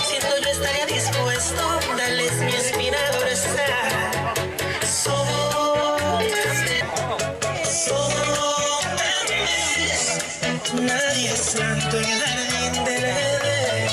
Siento yo estaría dispuesto a darles mi inspirador nadie es santo en el jardín del Edén.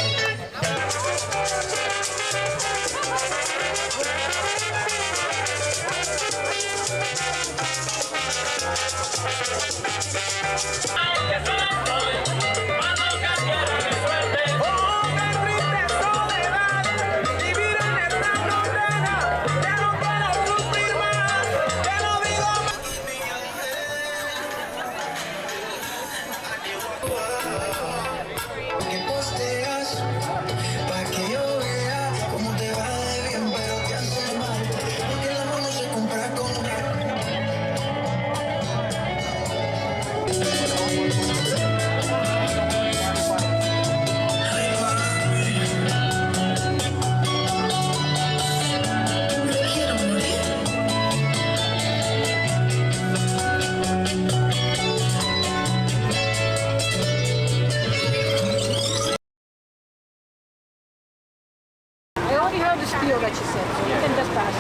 That you said, so you can just pass.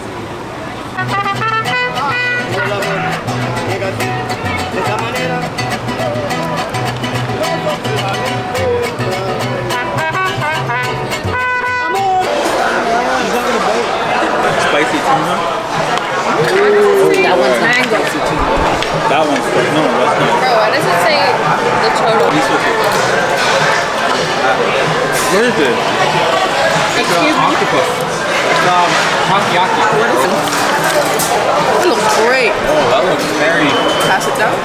De esta manera. Spicy tuna. That one's mango. That one's no, that's not. Bro, why does it say the total? What is it? It's octopus. Takoyaki. What is it? It looks great. Oh, that looks very. Pass it down.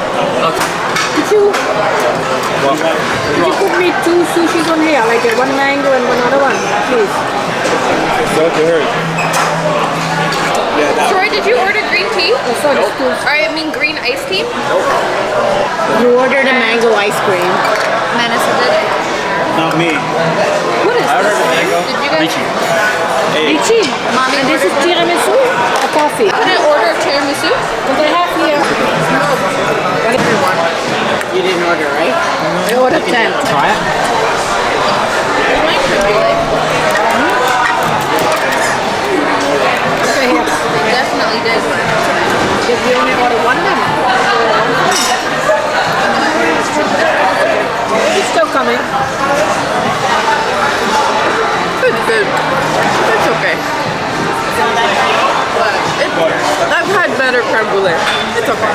Could you put me 2 sushis on here, like one mango and one other one, please? So good. Yeah, Troy, did you order green tea? Sorry, nope. I mean green iced tea? You ordered a mango ice cream. Manessa did it? Not me. What is I ordered a mango. Did you guys? Lychee. Hey. Lychee. Mommy, and this is tiramisu or coffee? I couldn't order a tiramisu? What I have here? You didn't order, right? I ordered 10. Try it. Mine could be like. Okay, here. They definitely did. Did you only order one then? It's still coming. It's good. It's okay. I've had better creme brulee. It's okay.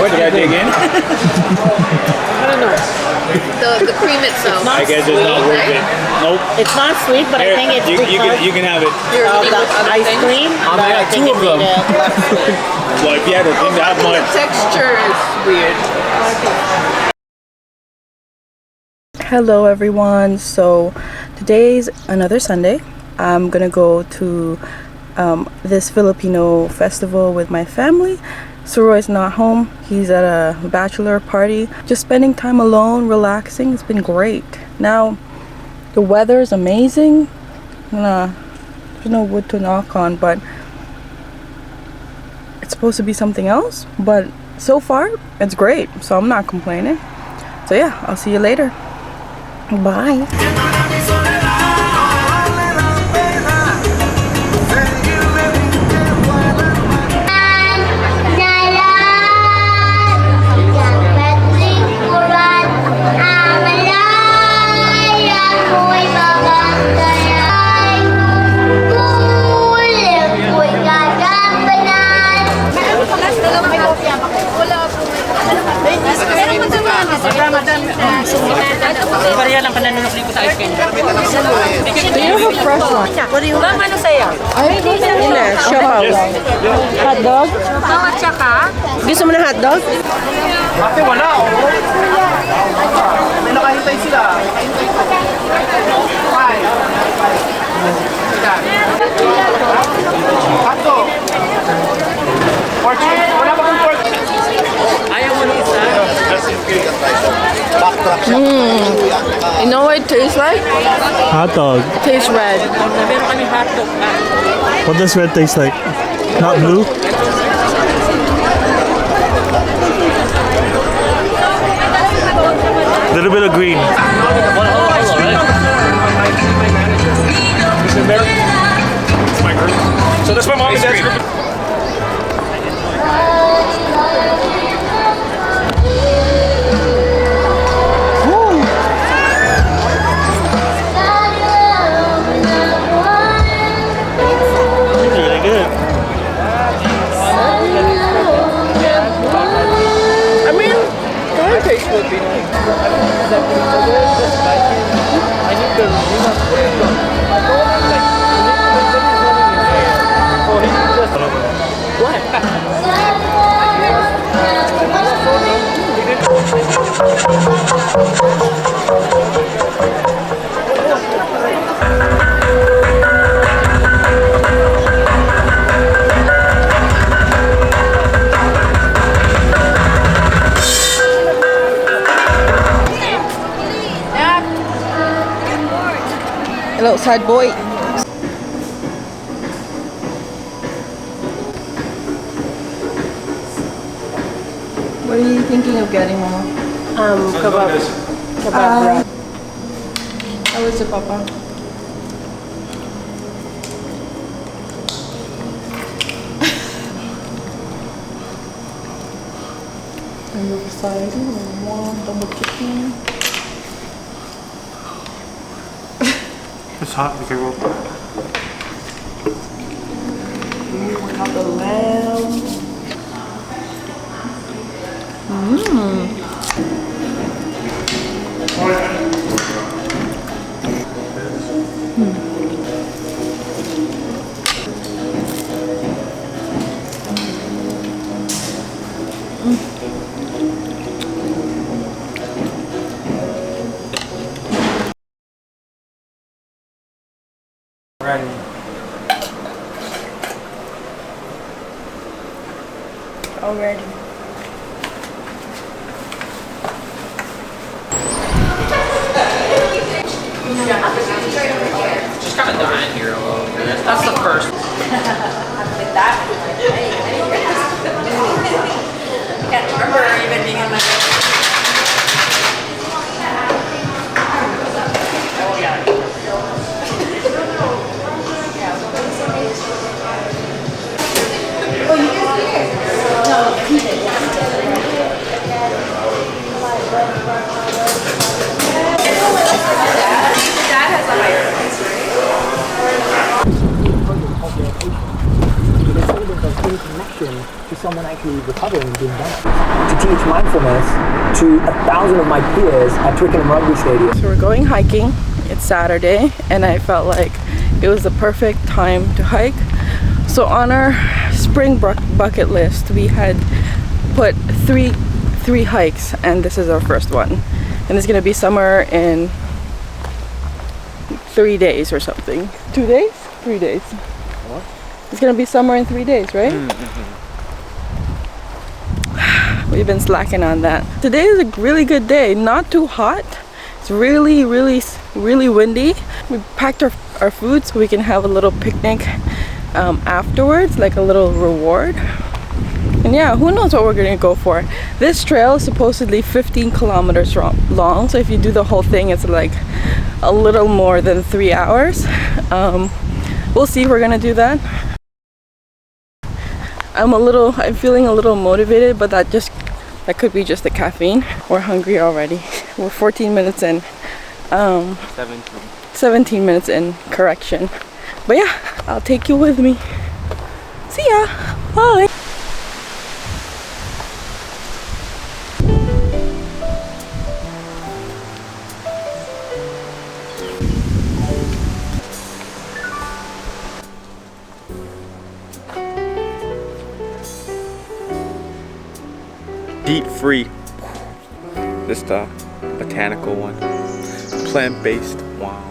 What did I dig in? I don't know. The cream itself. I guess it's not worth it. Nope. It's not sweet, but I think it's you can have it. You're eating the with other ice things? cream. I had 2 of them. Well, if you had to think that much. The texture is weird. Hello everyone, so today's another Sunday. I'm gonna go to this Filipino festival with my family. Suroy's not home, he's at a bachelor party, just spending time alone, relaxing. It's been great. Now the weather is amazing. There's no wood to knock on, but it's supposed to be something else, but so far it's great, so I'm not complaining. So yeah, I'll see you later. Bye. Bariya lang pananunok ko sa ice cream. Siopaw. Hot dog? Gusto mo na hotdog? Ate, wala. May nakahintay sila. Hotdog. Pork. Wala ba kung pork? Ayaw mo na isa? You know what it tastes like? Hot dog. It tastes red. What does red taste like? Not blue? Little bit of green. So that's my mom and dad's group. Really good. I mean, the taste would be nice. Hello, side boy. What are you thinking of getting, Mama? Kebab. Kebab wrap. How is it, Papa? And the side, one double chicken. It's hot. Be careful. We got the lamb. Ready. Already. Just kind of dying here a little bit. That's the first. Can't remember even being in my. Connection to someone actually recovering and doing better. To teach mindfulness to 1,000 of my peers at Twickenham Rugby Stadium. So we're going hiking. It's Saturday and I felt like it was the perfect time to hike. So on our spring bucket list we had put three hikes and this is our first one. And it's gonna be somewhere in 3 days or something. 2 days? 3 days. What? It's gonna be somewhere in 3 days, right? We've been slacking on that. Today is a really good day. Not too hot. It's really windy. We packed our food so we can have a little picnic afterwards, like a little reward. And yeah, who knows what we're gonna go for. This trail is supposedly 15 kilometers long, so if you do the whole thing it's like a little more than 3 hours. We'll see if we're gonna do that. I'm feeling a little motivated, but that could be just the caffeine. We're hungry already. We're 14 minutes in. 17 minutes in, correction. But yeah, I'll take you with me. See ya. Bye. DEET-free. This the botanical one. Plant-based. Wow.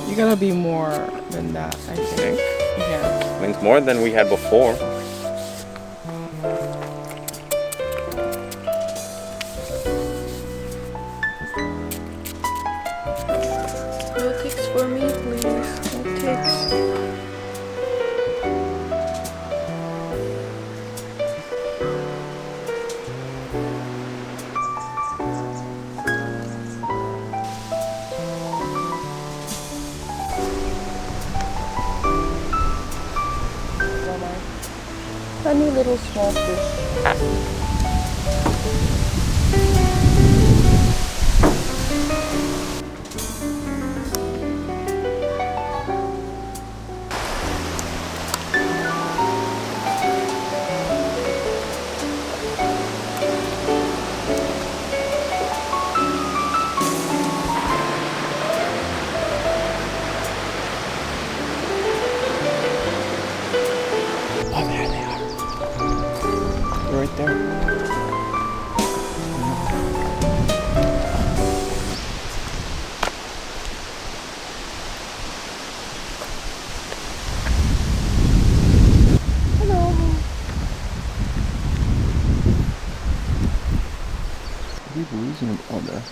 You gotta be more than that, I think. Yeah. I think it's more than we had before. No ticks for me, please. No ticks. Funny little small fish. Right there. Hello. We're losing them all there.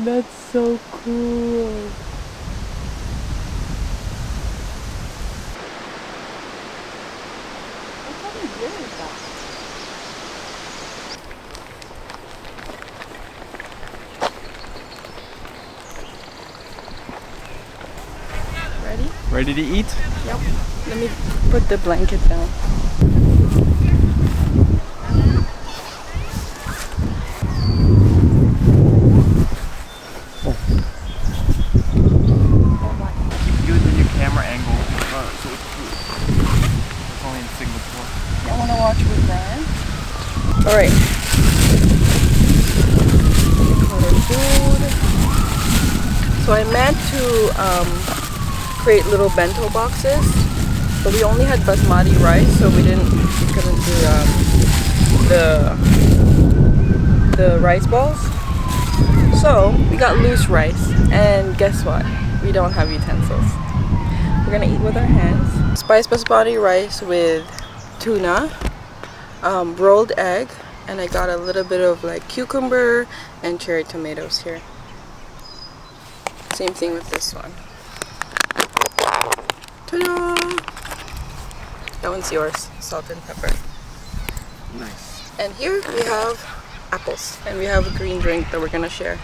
That's so cool. Ready? Ready to eat? Yep. Let me put the blanket down. Keep good in your camera angle. So it's only in Singapore. I want to watch with Dianne. Alright. Food. So I meant to create little bento boxes, but we only had basmati rice, so we couldn't do the rice balls. So we got loose rice, and guess what? We don't have utensils. We're gonna eat with our hands. Spiced basmati rice with tuna, rolled egg, and I got a little bit of like cucumber and cherry tomatoes here. Same thing with this one. Ta-da! That one's yours, salt and pepper. Nice. And here we have apples, and we have a green drink that we're gonna share.